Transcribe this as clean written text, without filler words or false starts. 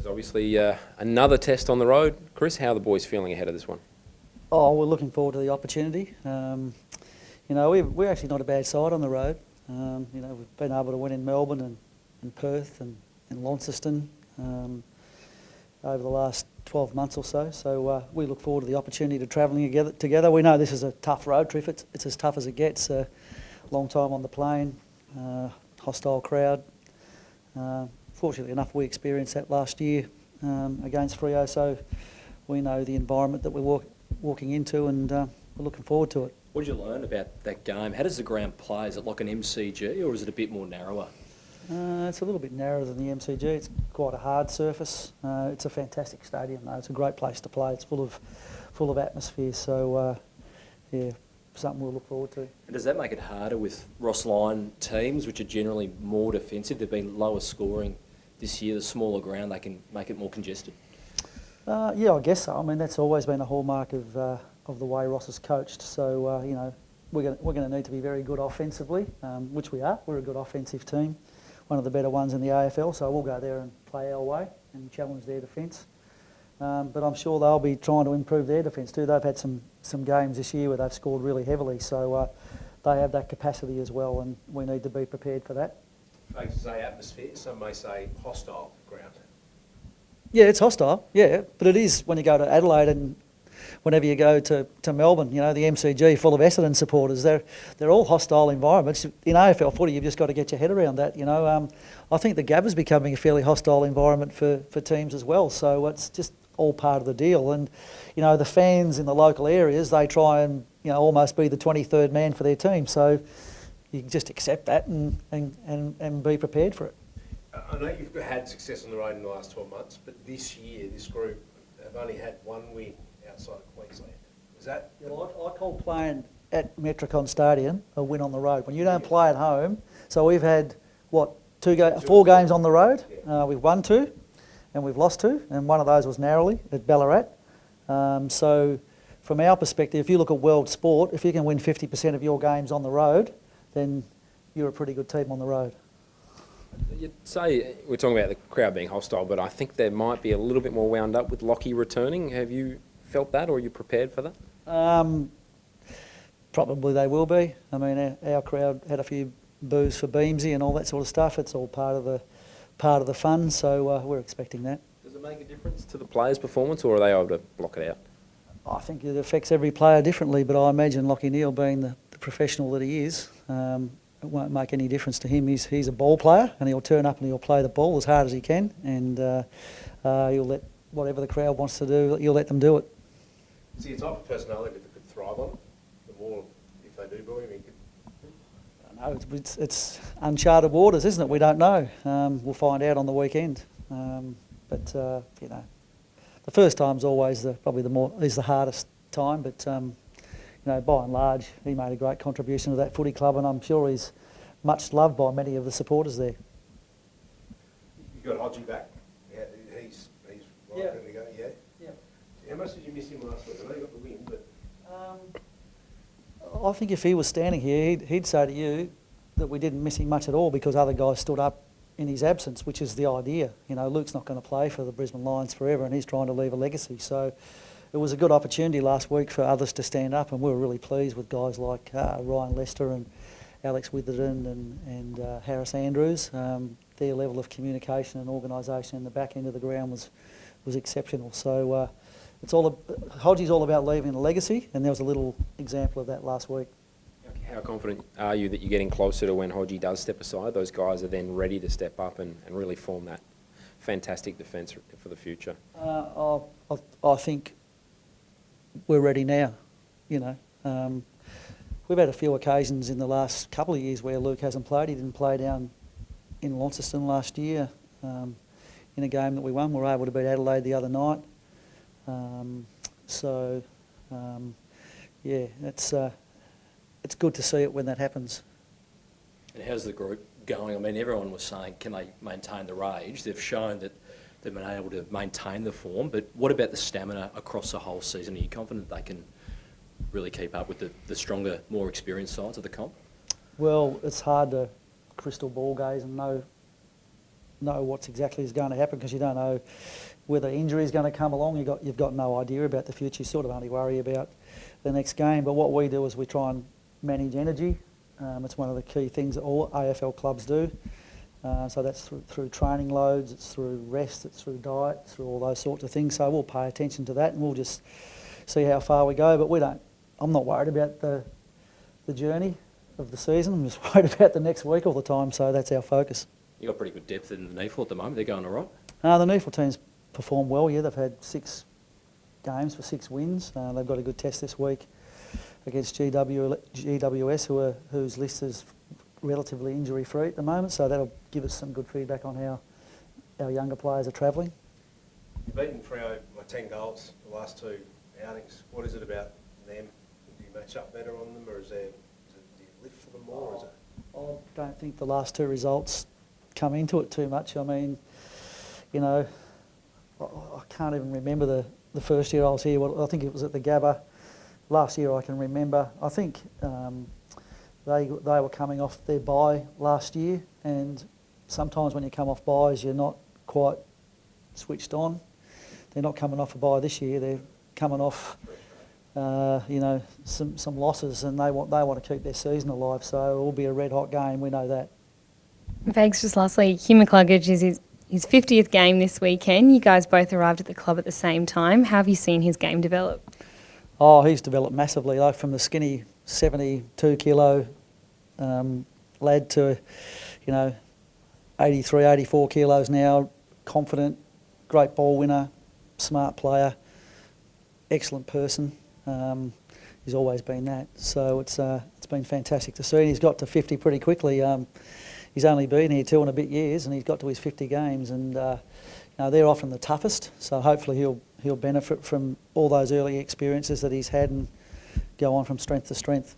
Obviously, another test on the road. Chris, how are the boys feeling ahead of this one? Oh, we're looking forward to the opportunity. We're actually not a bad side on the road. We've been able to win in Melbourne and Perth and Launceston over the last 12 months or so. So we look forward to the opportunity to travelling together. We know this is a tough road trip. It's as tough as it gets. Long time on the plane, hostile crowd. Fortunately enough, we experienced that last year against Freo, so we know the environment that we're walking into, and we're looking forward to it. What did you learn about that game? How does the ground play? Is it like an MCG, or is it a bit more narrower? It's a little bit narrower than the MCG. It's quite a hard surface. It's a fantastic stadium, though. It's a great place to play. It's full of atmosphere. So, something we'll look forward to. And does that make it harder with Ross Lyon teams, which are generally more defensive? They've been lower scoring this year. The smaller ground, they can make it more congested. Yeah, I guess so. I mean, that's always been a hallmark of the way Ross has coached. So, we're going to need to be very good offensively, which we are. We're a good offensive team, one of the better ones in the AFL. So we'll go there and play our way and challenge their defence. But I'm sure they'll be trying to improve their defence too. They've had some games this year where they've scored really heavily, so they have that capacity as well, and we need to be prepared for that. Folks say atmosphere, some may say hostile ground. Yeah, it's hostile, yeah, but it is when you go to Adelaide and whenever you go to Melbourne, the MCG full of Essendon supporters, they're all hostile environments. In AFL footy, you've just got to get your head around that, I think the Gabba's becoming a fairly hostile environment for teams as well, so it's just all part of the deal. And, the fans in the local areas, they try and, almost be the 23rd man for their team, so you can just accept that and be prepared for it. I know you've had success on the road in the last 12 months, but this year, this group have only had one win outside of Queensland. Is that... I call playing at Metricon Stadium a win on the road. When you don't play at home, so we've had, 4 games on the road. Yeah. We've won 2 and we've lost 2, and one of those was narrowly at Ballarat. So from our perspective, if you look at world sport, if you can win 50% of your games on the road, then you're a pretty good team on the road. You'd say, we're talking about the crowd being hostile, but I think there might be a little bit more wound up with Lockie returning. Have you felt that, or are you prepared for that? Probably they will be. I mean, our crowd had a few boos for Beamsy and all that sort of stuff. It's all part of the fun, so we're expecting that. Does it make a difference to the players' performance, or are they able to block it out? I think it affects every player differently, but I imagine Lockie Neale, being the professional that he is, it won't make any difference to him. He's a ball player, and he'll turn up and he'll play the ball as hard as he can, and he'll let whatever the crowd wants to do, he'll let them do it. Is he a type of personality that could thrive on it? The more, if they do boo him, he could... I don't know, it's uncharted waters, isn't it? We don't know. We'll find out on the weekend. But the first time's always probably the hardest time, but by and large, he made a great contribution to that footy club, and I'm sure he's much loved by many of the supporters there. You got Hodgie back? Yeah, he's welcome to go. Yeah. How much did you miss him last week? I know you got the win, but I think if he was standing here, he'd say to you that we didn't miss him much at all because other guys stood up in his absence, which is the idea. Luke's not going to play for the Brisbane Lions forever, and he's trying to leave a legacy. So it was a good opportunity last week for others to stand up, and we were really pleased with guys like Ryan Lester and Alex Witherden and Harris Andrews. Their level of communication and organisation in the back end of the ground was exceptional. So Hodgie's all about leaving a legacy, and there was a little example of that last week. How confident are you that you're getting closer to when Hodgie does step aside? Those guys are then ready to step up and really form that fantastic defence for the future. I think we're ready now. We've had a few occasions in the last couple of years where Luke hasn't played. He didn't play down in Launceston last year in a game that we won. We were able to beat Adelaide the other night. It's good to see it when that happens. And how's the group going? I mean, everyone was saying, can they maintain the rage? They've shown that they've been able to maintain the form, but what about the stamina across the whole season? Are you confident they can really keep up with the stronger, more experienced sides of the comp? Well, it's hard to crystal ball gaze and know know what's exactly is going to happen because you don't know whether injury is going to come along. You've got no idea about the future. You sort of only worry about the next game. But what we do is we try and manage energy. It's one of the key things that all AFL clubs do. So that's through training loads, it's through rest, it's through diet, through all those sorts of things. So we'll pay attention to that and we'll just see how far we go. But I'm not worried about the journey of the season. I'm just worried about the next week all the time. So that's our focus. You've got pretty good depth in the NEFL at the moment. They're going all right. The NEFL team's performed well, yeah. They've had 6 games for 6 wins. They've got a good test this week against GWS, whose list is relatively injury-free at the moment, so that'll give us some good feedback on how our younger players are travelling. You've beaten Freo by 10 goals the last 2 outings. What is it about them? Do you match up better on them, or do you live for them more? Or is it? I don't think the last 2 results come into it too much. I mean, you know, I can't even remember the first year I was here. I think it was at the Gabba. Last year I can remember. I think they were coming off their bye last year, and sometimes when you come off byes you're not quite switched on. They're not coming off a bye this year. They're coming off, you know, some losses, and they want to keep their season alive. So it will be a red hot game. We know that. Thanks. Just lastly, Hugh McCluggage is his 50th game this weekend. You guys both arrived at the club at the same time. How have you seen his game develop? Oh, he's developed massively, like from the skinny 72 kilo lad to, you know, 83, 84 kilos now, confident, great ball winner, smart player, excellent person. He's always been that. So it's been fantastic to see. And he's got to 50 pretty quickly. He's only been here 2 and a bit years, and he's got to his 50 games. And you know, they're often the toughest. So hopefully he'll benefit from all those early experiences that he's had and go on from strength to strength.